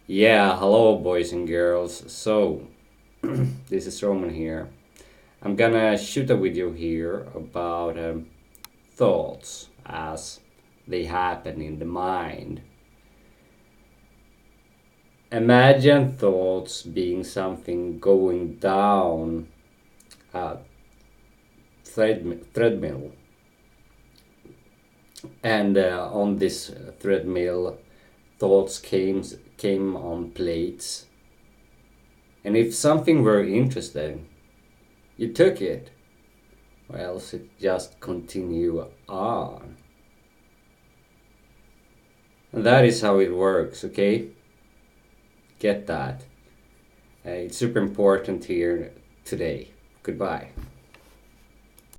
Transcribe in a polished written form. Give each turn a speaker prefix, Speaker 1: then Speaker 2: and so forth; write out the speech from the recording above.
Speaker 1: Yeah, hello, boys and girls. This is Roman here. I'm gonna shoot a video here about thoughts as they happen in the mind. Imagine thoughts being something going down a treadmill, and on this treadmill, thoughts came on plates. And if something were interesting, you took it, or else it just continue on. And that is how it works, okay? Get that. It's super important here today. Goodbye.